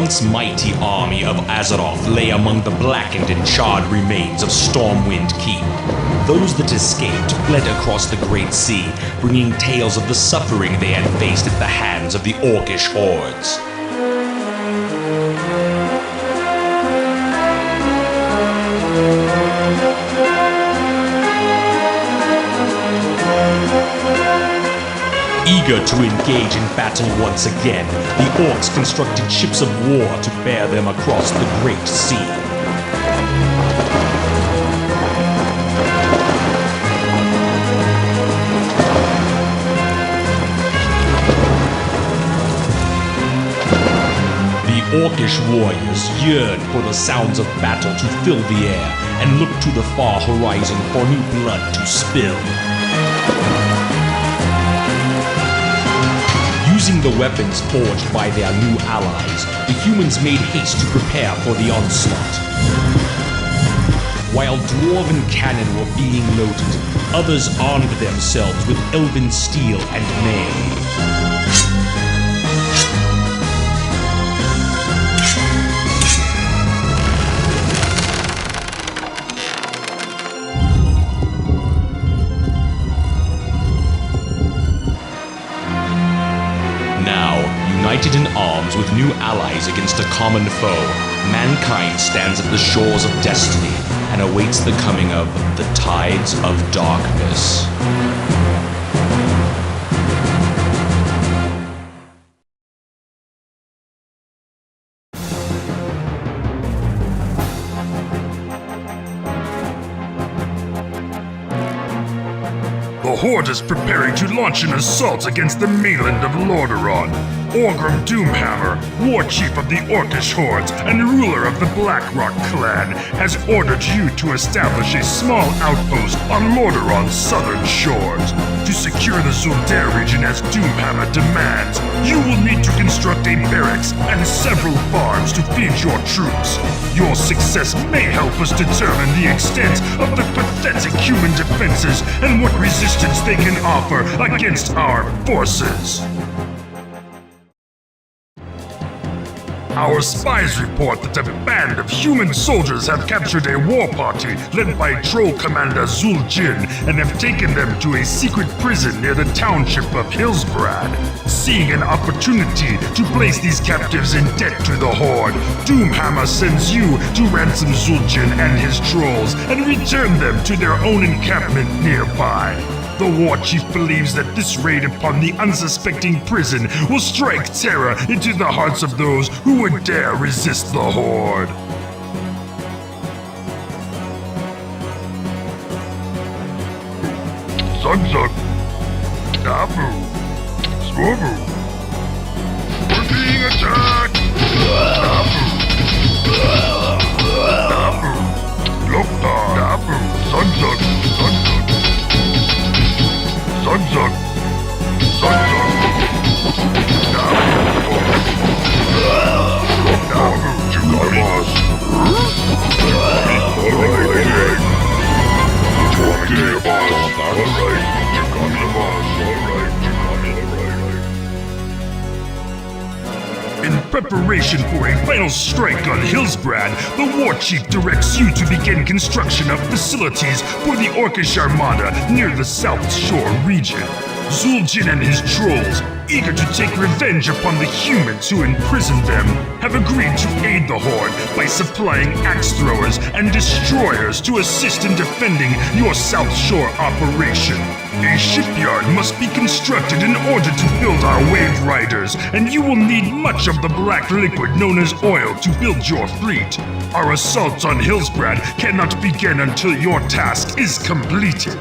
once mighty army of Azeroth lay among the blackened and charred remains of Stormwind Keep. Those that escaped fled across the Great Sea, bringing tales of the suffering they had faced at the hands of the Orcish hordes. Eager to engage in battle once again, the Orcs constructed ships of war to bear them across the Great Sea. The Orcish warriors yearned for the sounds of battle to fill the air and looked to the far horizon for new blood to spill. Using the weapons forged by their new allies, the humans made haste to prepare for the onslaught. While dwarven cannon were being loaded, others armed themselves with elven steel and mail. United in arms with new allies against a common foe, mankind stands at the shores of destiny and awaits the coming of the tides of darkness. The Horde is preparing to launch an assault against the mainland of Lordaeron. Orgrim Doomhammer, war chief of the Orcish hordes and ruler of the Blackrock clan, has ordered you to establish a small outpost on Lordaeron's southern shores. To secure the Zuldair region as Doomhammer demands, you will need to construct a barracks and several farms to feed your troops. Your success may help us determine the extent of the pathetic human defenses and what resistance they can offer against our forces. Our spies report that a band of human soldiers have captured a war party led by Troll Commander Zul'jin and have taken them to a secret prison near the township of Hillsbrad. Seeing an opportunity to place these captives in debt to the Horde, Doomhammer sends you to ransom Zul'jin and his trolls and return them to their own encampment nearby. The war chief believes that this raid upon the unsuspecting prison will strike terror into the hearts of those who would dare resist the Horde. Zug-zug. Dabu. Swobu. We're being attacked! Dabu. Dabu. Lokta. Dabu. Zug-zug. Zug-zug. Zug-zug. Zug-zug. Dabu. Dabu. Chukamas. Alright. In preparation for a final strike on Hillsbrad, the war chief directs you to begin construction of facilities for the Orcish Armada near the South Shore region. Zul'jin and his trolls, eager to take revenge upon the humans who imprisoned them, have agreed to aid the Horde by supplying axe throwers and destroyers to assist in defending your South Shore operation. A shipyard must be constructed in order to build our wave riders, and you will need much of the black liquid known as oil to build your fleet. Our assault on Hillsbrad cannot begin until your task is completed.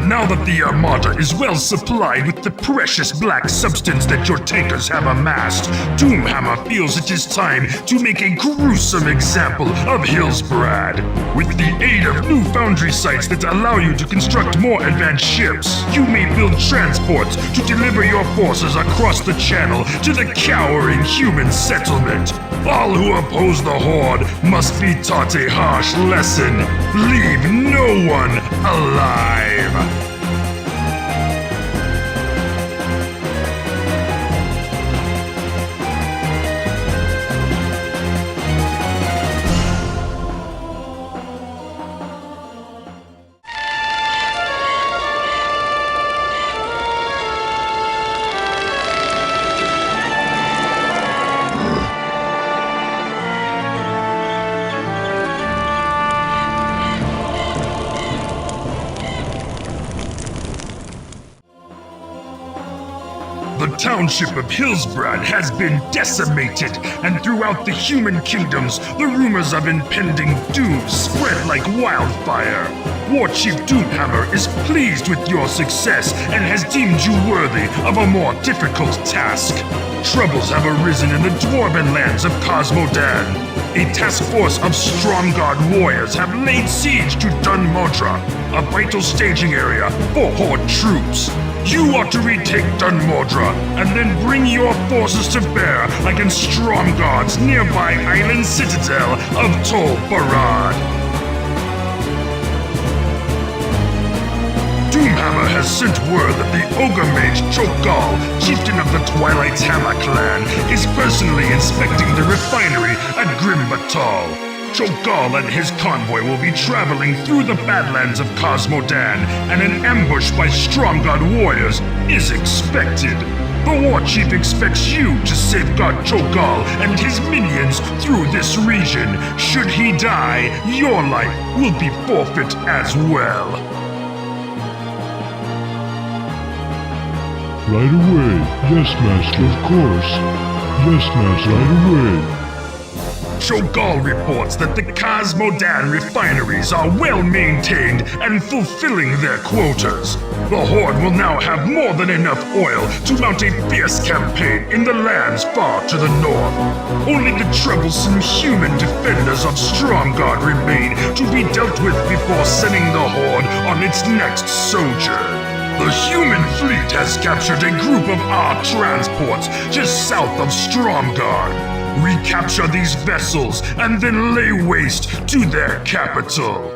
Now that the Armada is well supplied with the precious black substance that your tankers have amassed, Doomhammer feels it is time to make a gruesome example of Hillsbrad. With the aid of new foundry sites that allow you to construct more advanced ships, you may build transports to deliver your forces across the channel to the cowering human settlement. All who oppose the Horde must be taught a harsh lesson. Leave no one alive. The township of Hillsbrad has been decimated, and throughout the human kingdoms, the rumors of impending doom spread like wildfire. War Chief Doomhammer is pleased with your success and has deemed you worthy of a more difficult task. Troubles have arisen in the dwarven lands of Cosmodan. A task force of Stromguard warriors have laid siege to Dun Modra, a vital staging area for Horde troops. You are to retake Dun Modra and then bring your forces to bear against Stromguard's nearby island citadel of Tol Barad. Doomhammer has sent word that the Ogre Mage Cho'Gall, chieftain of the Twilight's Hammer clan, is personally inspecting the refinery at Grim Batal. Cho'Gall and his convoy will be traveling through the Badlands of Cosmodan, and an ambush by Stromguard warriors is expected. The War Chief expects you to safeguard Cho'Gall and his minions through this region. Should he die, your life will be forfeit as well. Right away. Yes, Master, of course. Yes, Master, right away. Cho'Gall reports that the Cosmodan refineries are well maintained and fulfilling their quotas. The Horde will now have more than enough oil to mount a fierce campaign in the lands far to the north. Only the troublesome human defenders of Stromguard remain to be dealt with before sending the Horde on its next sojourn. The human fleet has captured a group of our transports just south of Stromguard. Recapture these vessels and then lay waste to their capital.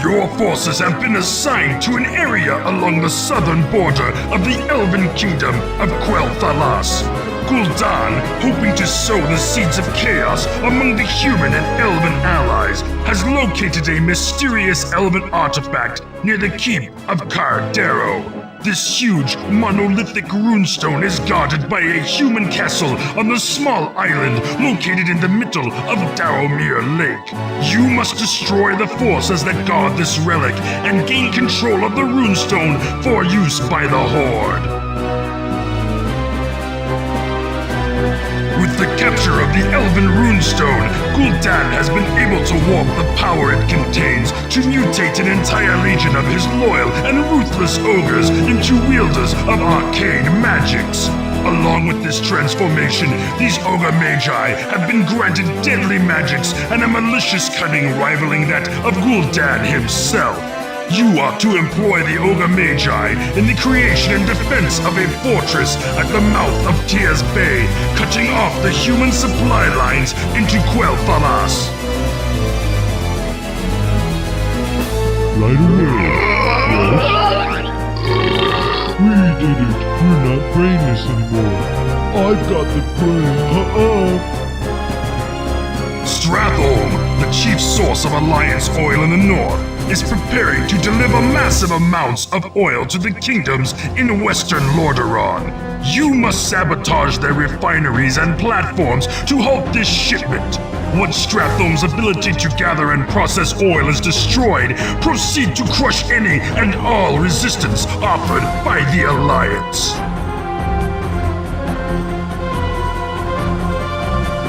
Your forces have been assigned to an area along the southern border of the Elven Kingdom of Quel'Thalas. Gul'dan, hoping to sow the seeds of chaos among the human and elven allies, has located a mysterious elven artifact near the keep of Cardero. This huge, monolithic runestone is guarded by a human castle on the small island located in the middle of Daromir Lake. You must destroy the forces that guard this relic and gain control of the runestone for use by the Horde. With the capture of the Elven Runestone, Gul'dan has been able to warp the power it contains to mutate an entire legion of his loyal and ruthless ogres into wielders of arcane magics. Along with this transformation, these ogre magi have been granted deadly magics and a malicious cunning rivaling that of Gul'dan himself. You are to employ the Ogre Magi in the creation and defense of a fortress at the mouth of Tears Bay, cutting off the human supply lines into Quel'Thalas. Right away. Yes? We did it. We're not brainless anymore. I've got the brain. Stratholm, the chief source of Alliance oil in the north, is preparing to deliver massive amounts of oil to the kingdoms in western Lordaeron. You must sabotage their refineries and platforms to halt this shipment. Once Stratholm's ability to gather and process oil is destroyed, proceed to crush any and all resistance offered by the Alliance.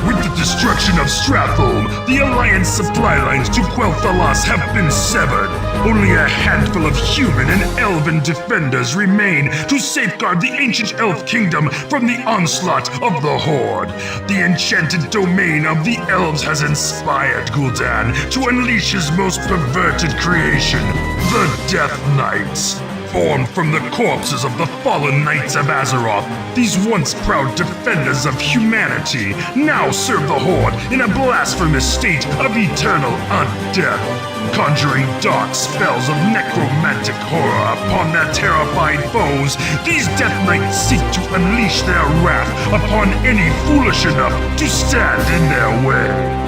With the destruction destruction of Stratholme, the Alliance supply lines to Quel'Thalas have been severed. Only a handful of human and elven defenders remain to safeguard the ancient elf kingdom from the onslaught of the Horde. The enchanted domain of the elves has inspired Gul'dan to unleash his most perverted creation, the Death Knights. Formed from the corpses of the fallen Knights of Azeroth, these once proud defenders of humanity now serve the Horde in a blasphemous state of eternal undeath, conjuring dark spells of necromantic horror upon their terrified foes. These Death Knights seek to unleash their wrath upon any foolish enough to stand in their way.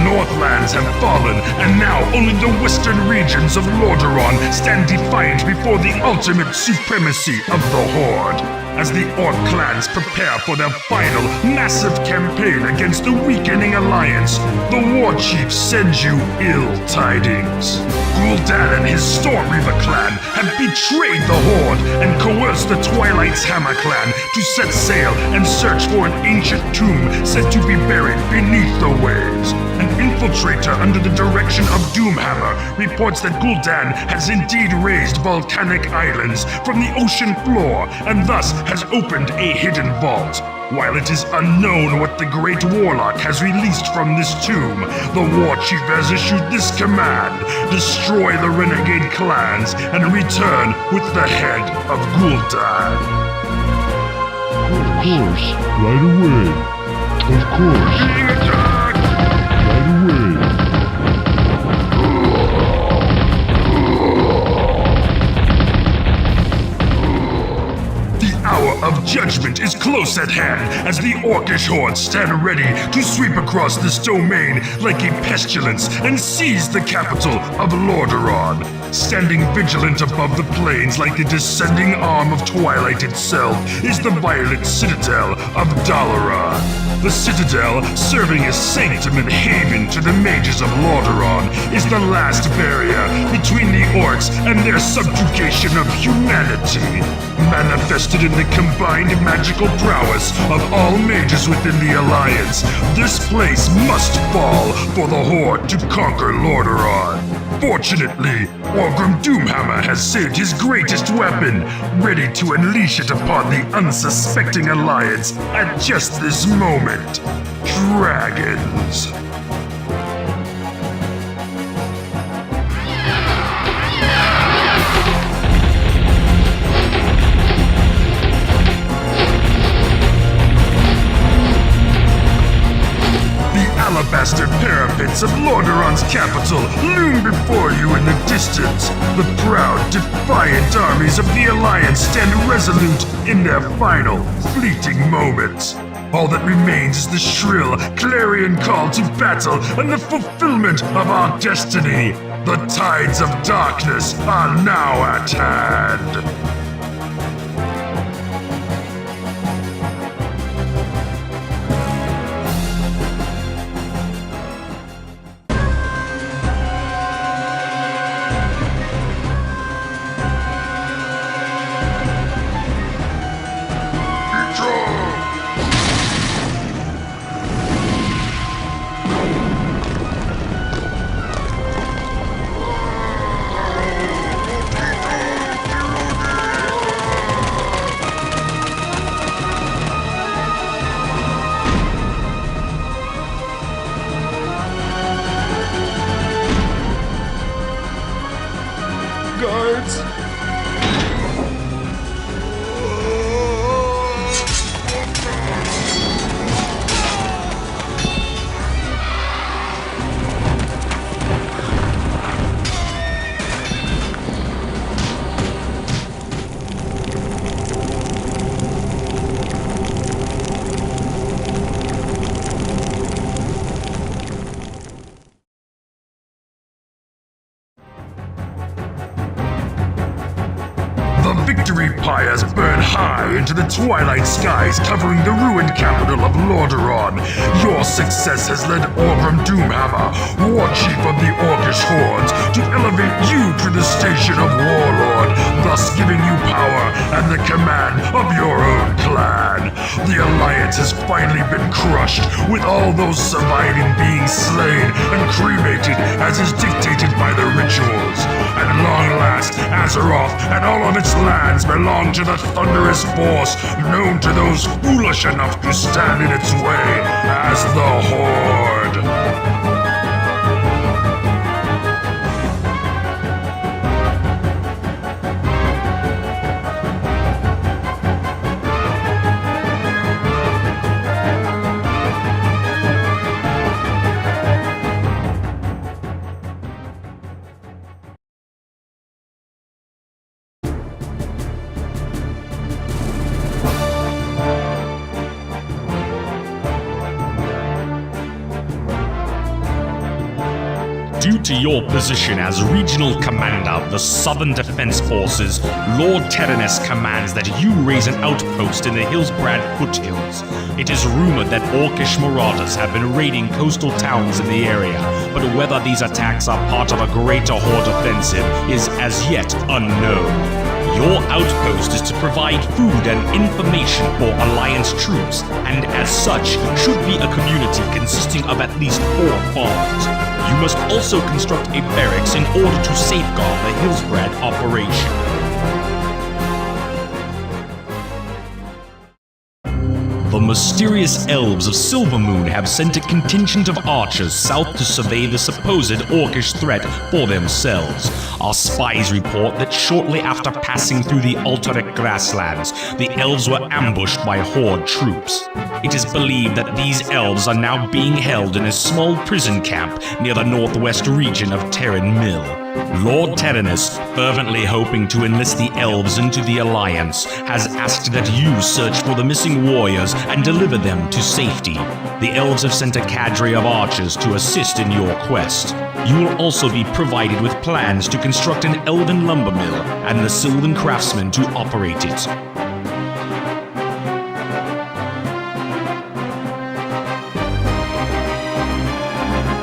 Northlands have fallen, and now only the western regions of Lordaeron stand defiant before the ultimate supremacy of the Horde. As the Orc clans prepare for their final, massive campaign against the weakening Alliance, the War Chief sends you ill tidings. Gul'dan and his Stormreaver clan have betrayed the Horde and coerced the Twilight's Hammer clan to set sail and search for an ancient tomb said to be buried beneath the waves. An infiltrator under the direction of Doomhammer reports that Gul'dan has indeed raised volcanic islands from the ocean floor and thus has opened a hidden vault. While it is unknown what the Great Warlock has released from this tomb, the War Chief has issued this command: destroy the renegade clans and return with the head of Gul'dan. Of course, right away. Of course. Being attacked! Right away. The hour of judgment is close at hand as the Orcish Horde stand ready to sweep across this domain like a pestilence and seize the capital of Lordaeron. Standing vigilant above the plains like the descending arm of Twilight itself is the violent citadel of Dalaran. The citadel, serving as sanctum and haven to the mages of Lordaeron, is the last barrier between the orcs and their subjugation of humanity. Manifested in the combined magical prowess of all mages within the Alliance, this place must fall for the Horde to conquer Lordaeron. Fortunately, Orgrim Doomhammer has saved his greatest weapon, ready to unleash it upon the unsuspecting Alliance at just this moment. Dragons. Alabaster parapets of Lordaeron's capital loom before you in the distance. The proud, defiant armies of the Alliance stand resolute in their final, fleeting moments. All that remains is the shrill, clarion call to battle and the fulfillment of our destiny. The tides of darkness are now at hand. victory pyres burn high into the twilight skies covering the ruined capital of Lordaeron. Your success has led Orgrim Doomhammer, war chief of the Orcish hordes, to elevate you to the station of warlord, thus giving you power and the command of your own clan. The Alliance has finally been crushed, with all those surviving being slain and cremated as is dictated by the rituals. At long last, Azeroth and all of its lands belong to the thunderous force known to those foolish enough to stand in its way as the Horde. Due to your position as regional commander of the Southern Defense Forces, Lord Terenas commands that you raise an outpost in the Hillsbrad foothills. It is rumored that Orcish marauders have been raiding coastal towns in the area, but whether these attacks are part of a greater Horde offensive is as yet unknown. Your outpost is to provide food and information for Alliance troops, and as such, should be a community consisting of at least 4 farms. You must also construct a barracks in order to safeguard the Hillsbrad operation. The mysterious elves of Silvermoon have sent a contingent of archers south to survey the supposed Orcish threat for themselves. Our spies report that shortly after passing through the Alterac grasslands, the elves were ambushed by Horde troops. It is believed that these elves are now being held in a small prison camp near the northwest region of Terran Mill. Lord Terenas, fervently hoping to enlist the elves into the Alliance, has asked that you search for the missing warriors and deliver them to safety. The elves have sent a cadre of archers to assist in your quest. You will also be provided with plans to construct an elven lumber mill and the Sylvan craftsmen to operate it.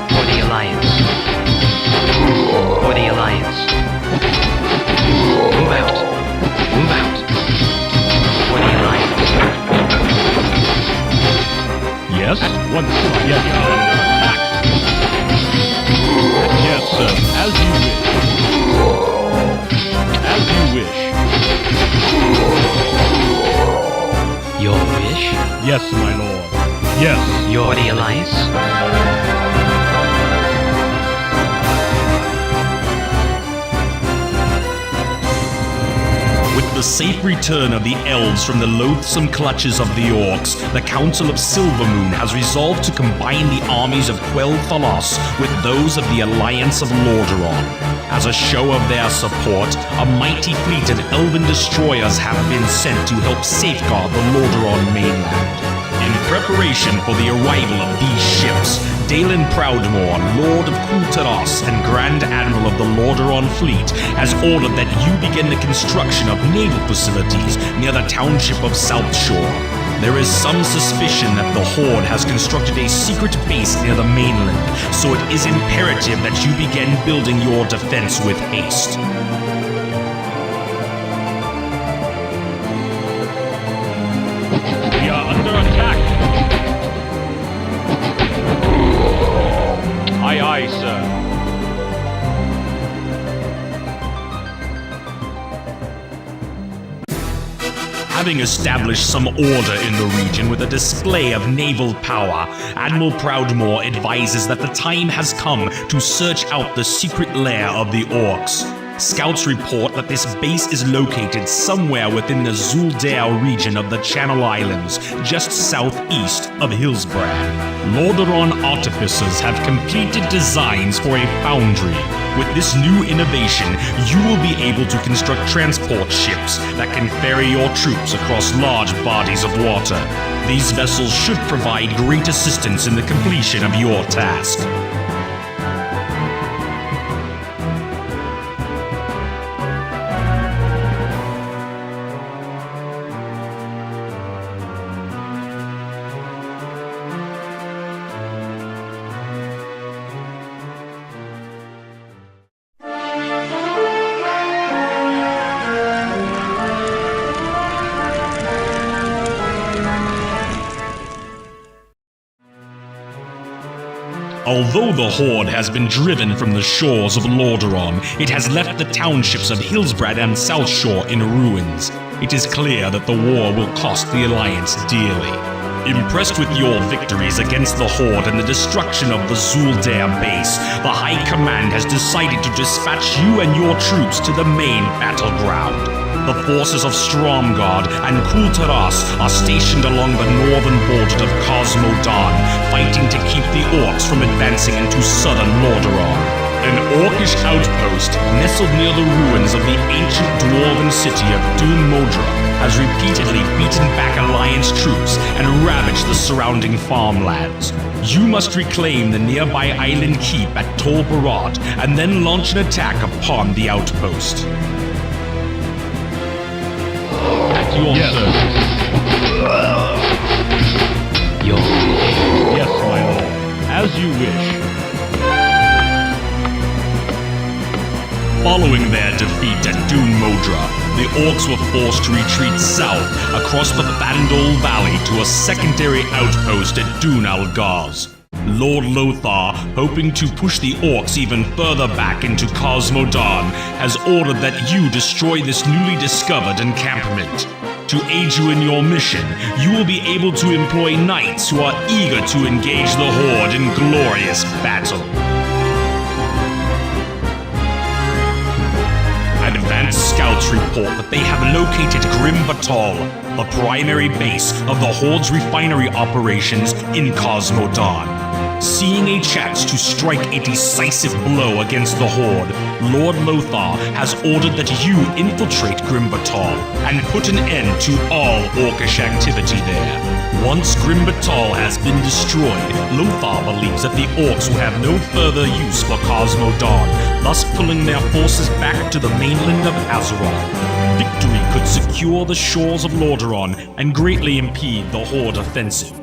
For the Alliance. For the Alliance. Move out. Move out. For the Alliance. Yes? Once again, attack! Yes, sir. As you wish. As you wish. Your wish? Yes, my lord. Yes. For the Alliance. With the safe return of the elves from the loathsome clutches of the orcs, the Council of Silvermoon has resolved to combine the armies of Quel'Thalas with those of the Alliance of Lordaeron. As a show of their support, a mighty fleet of elven destroyers have been sent to help safeguard the Lordaeron mainland. In preparation for the arrival of these ships, Dalen Proudmoore, Lord of Kul'Taras and Grand Admiral of the Lordaeron Fleet, has ordered that you begin the construction of naval facilities near the township of South Shore. There is some suspicion that the Horde has constructed a secret base near the mainland, so it is imperative that you begin building your defense with haste. We are under attack. Aye, aye, sir. Having established some order in the region with a display of naval power, Admiral Proudmoore advises that the time has come to search out the secret lair of the orcs. Scouts report that this base is located somewhere within the Zuldare region of the Channel Islands, just southeast of Hillsbrad. Lordaeron artificers have completed designs for a foundry. With this new innovation, you will be able to construct transport ships that can ferry your troops across large bodies of water. These vessels should provide great assistance in the completion of your task. Although the Horde has been driven from the shores of Lordaeron, it has left the townships of Hillsbrad and South Shore in ruins. It is clear that the war will cost the Alliance dearly. Impressed with your victories against the Horde and the destruction of the Zul'Dare base, the High Command has decided to dispatch you and your troops to the main battleground. The forces of Stromgarde and Kul'Tiras are stationed along the northern border of Cosmodan, fighting to keep the Orcs from advancing into southern Lordaeron. An Orcish outpost nestled near the ruins of the ancient dwarven city of Dun Modra has repeatedly beaten back Alliance troops and ravaged the surrounding farmlands. You must reclaim the nearby island keep at Tol Barad and then launch an attack upon the outpost. At your service. Yes, my lord. As you wish. Following their defeat at Dun Modra, the Orcs were forced to retreat south across the Vandal Valley to a secondary outpost at Dun Algaz. Lord Lothar, hoping to push the Orcs even further back into Cosmodan, has ordered that you destroy this newly discovered encampment. To aid you in your mission, you will be able to employ knights who are eager to engage the Horde in glorious battle. Advanced scouts report that they have located Grim Batal, the primary base of the Horde's refinery operations in Cosmodan. Seeing a chance to strike a decisive blow against the Horde, Lord Lothar has ordered that you infiltrate Grim Batal and put an end to all Orcish activity there. Once Grim Batal has been destroyed, Lothar believes that the Orcs will have no further use for Cosmodan, thus pulling their forces back to the mainland of Azeroth. Victory could secure the shores of Lordaeron and greatly impede the Horde offensive.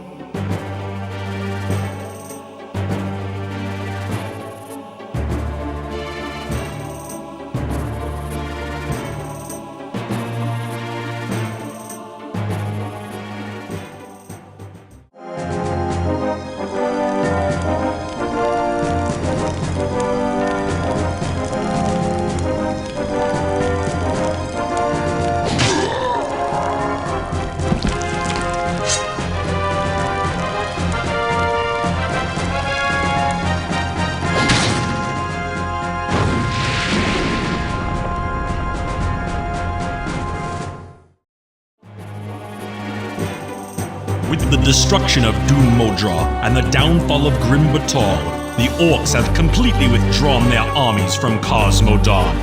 With the destruction of Dun Modra and the downfall of Grim Batal, the Orcs have completely withdrawn their armies from Cosmodan.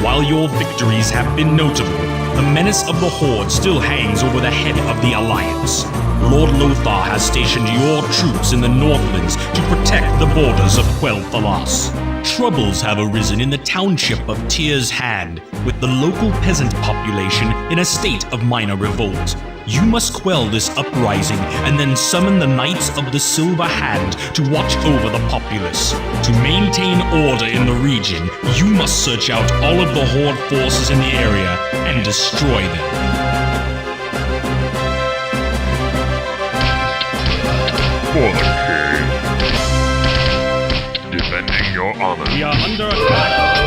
While your victories have been notable, the menace of the Horde still hangs over the head of the Alliance. Lord Lothar has stationed your troops in the Northlands to protect the borders of Quel'Thalas. Troubles have arisen in the township of Tyr's Hand, with the local peasant population in a state of minor revolt. You must quell this uprising and then summon the Knights of the Silver Hand to watch over the populace. To maintain order in the region, you must search out all of the Horde forces in the area and destroy them. For the king. Defending your honor. We are under attack.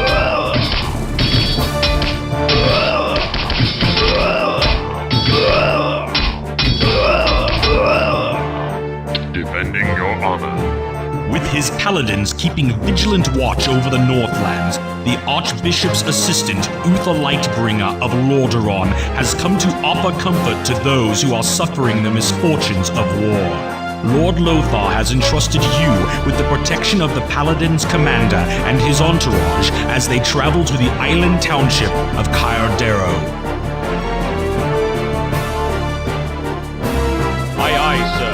Defending your honor. With his paladins keeping vigilant watch over the Northlands, the Archbishop's assistant, Uther Lightbringer of Lordaeron, has come to offer comfort to those who are suffering the misfortunes of war. Lord Lothar has entrusted you with the protection of the Paladin's commander and his entourage as they travel to the island township of Kyardero. Aye, aye, sir.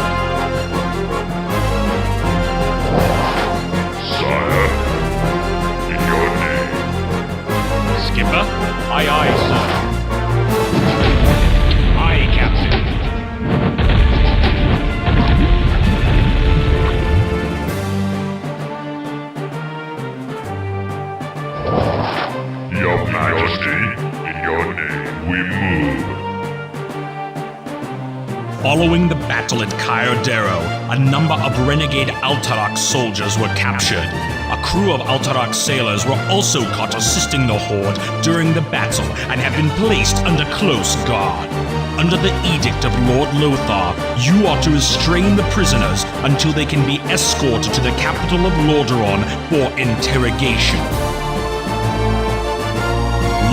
Sire, in your name. Skipper? Aye, aye, sir. Aye, Captain. Your Majesty, in your name we move. Following the battle at Kyodero, a number of renegade Alterac soldiers were captured. A crew of Alterac sailors were also caught assisting the Horde during the battle and have been placed under close guard. Under the edict of Lord Lothar, you are to restrain the prisoners until they can be escorted to the capital of Lordaeron for interrogation.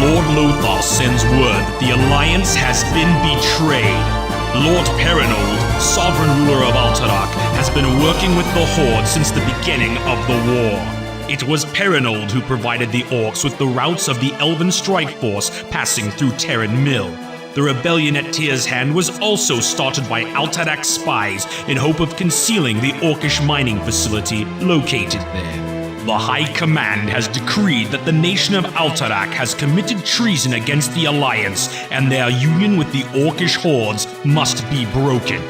Lord Lothar sends word that the Alliance has been betrayed. Lord Perinold, sovereign ruler of Alterac, has been working with the Horde since the beginning of the war. It was Perinold who provided the Orcs with the routes of the Elven Strike Force passing through Terran Mill. The rebellion at Tyr's Hand was also started by Alterac spies in hope of concealing the Orcish mining facility located there. The High Command has decreed that the nation of Alterac has committed treason against the Alliance, and their union with the Orcish hordes must be broken.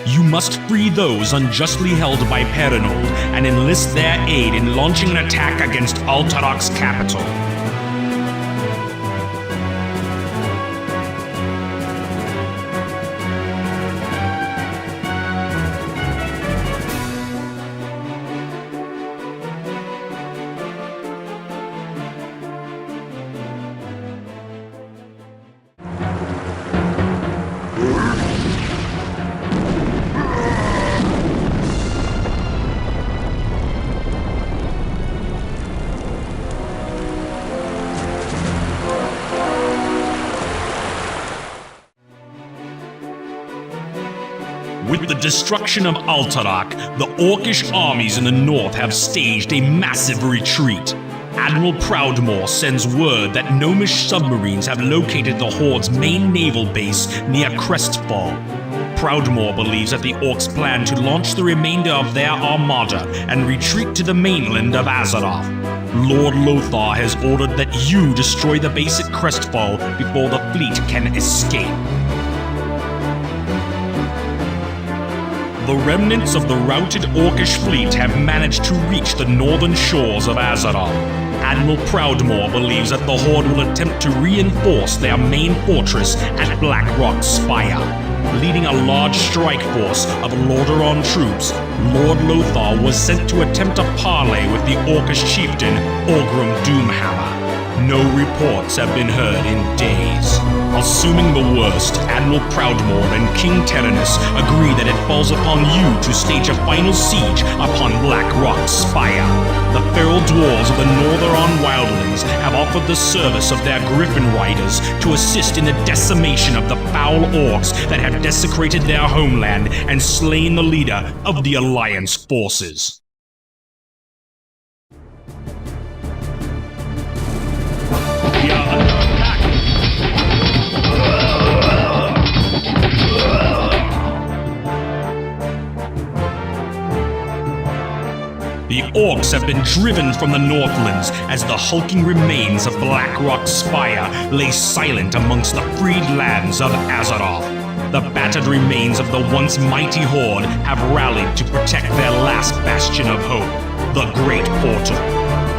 You must free those unjustly held by Perinold and enlist their aid in launching an attack against Alterac's capital. With the destruction of Alterac, the Orcish armies in the north have staged a massive retreat. Admiral Proudmoore sends word that Gnomish submarines have located the Horde's main naval base near Crestfall. Proudmoore believes that the Orcs plan to launch the remainder of their armada and retreat to the mainland of Azeroth. Lord Lothar has ordered that you destroy the base at Crestfall before the fleet can escape. The remnants of the routed Orcish fleet have managed to reach the northern shores of Azeroth. Admiral Proudmoore believes that the Horde will attempt to reinforce their main fortress at Blackrock Spire. Leading a large strike force of Lordaeron troops, Lord Lothar was sent to attempt a parley with the Orcish chieftain Orgrim Doomhammer. No reports have been heard in days. Assuming the worst, Admiral Proudmoore and King Terenas agree that it falls upon you to stage a final siege upon Blackrock Spire. The feral dwarves of the Northern Wildlands have offered the service of their Griffin Riders to assist in the decimation of the foul orcs that have desecrated their homeland and slain the leader of the Alliance forces. We are under attack. The Orcs have been driven from the Northlands as the hulking remains of Blackrock Spire lay silent amongst the freed lands of Azeroth. The battered remains of the once mighty Horde have rallied to protect their last bastion of hope, the Great Portal.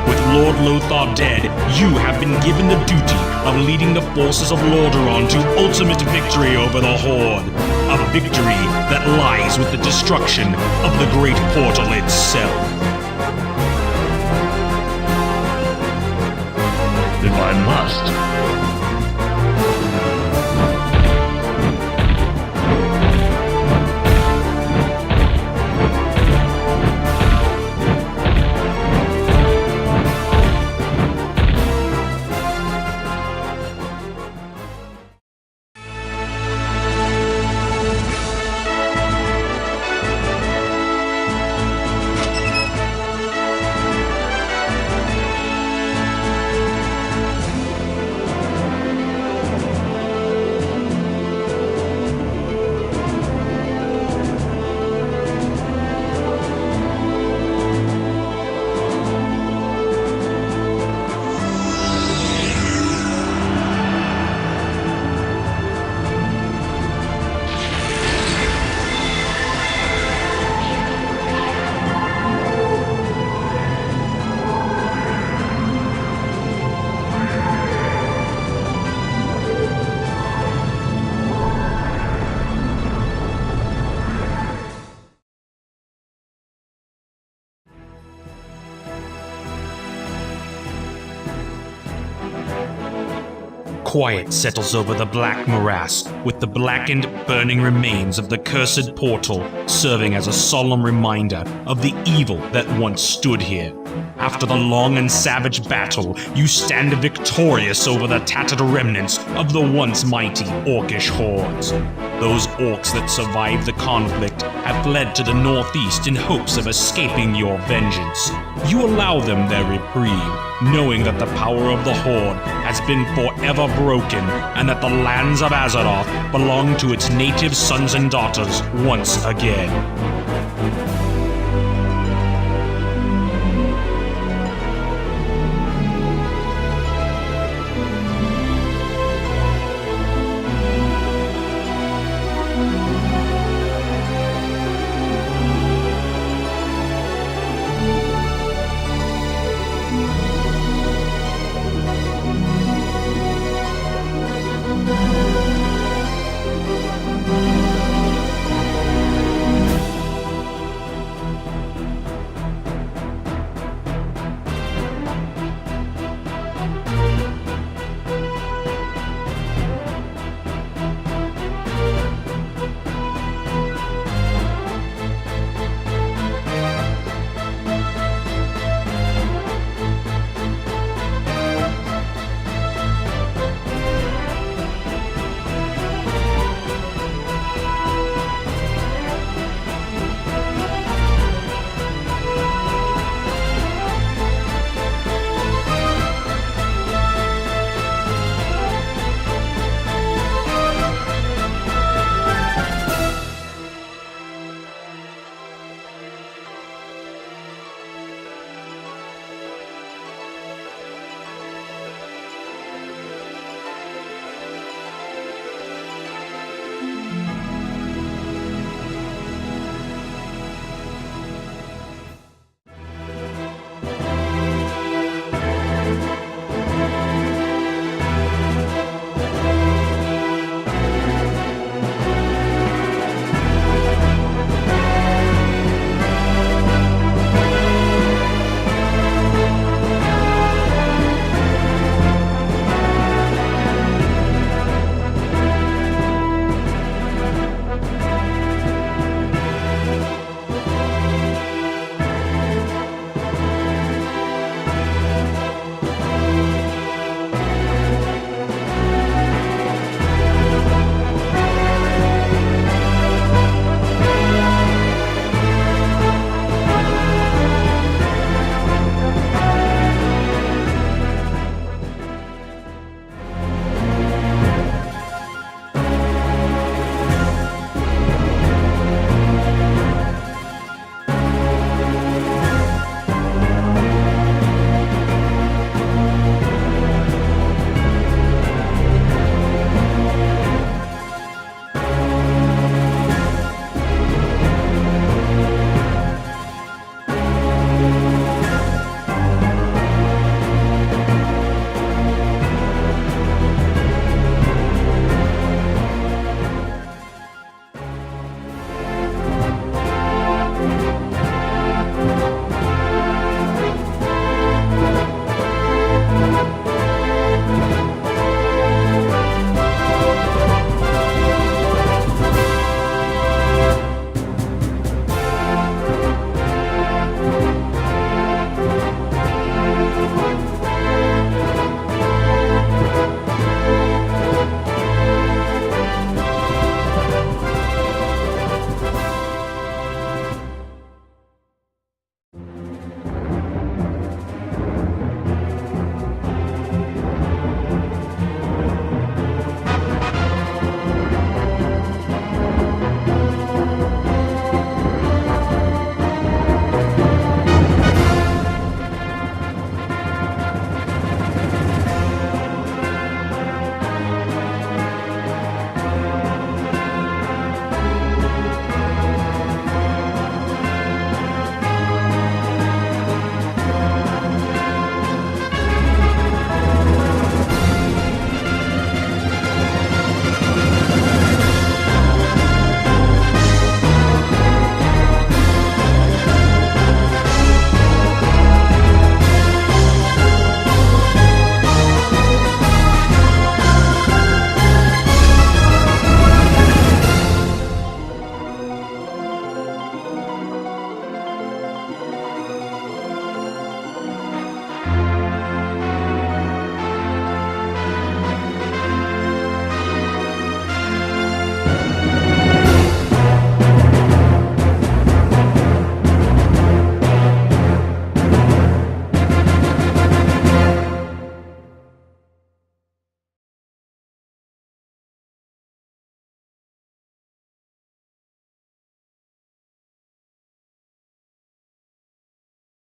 With Lord Lothar dead, you have been given the duty of leading the forces of Lordaeron to ultimate victory over the Horde. A victory that lies with the destruction of the Great Portal itself. If I must. Quiet settles over the black morass, with the blackened, burning remains of the cursed portal serving as a solemn reminder of the evil that once stood here. After the long and savage battle, you stand victorious over the tattered remnants of the once mighty orcish hordes. Those orcs that survived the conflict have fled to the northeast in hopes of escaping your vengeance. You allow them their reprieve, knowing that the power of the Horde has been forever broken and that the lands of Azeroth belong to its native sons and daughters once again.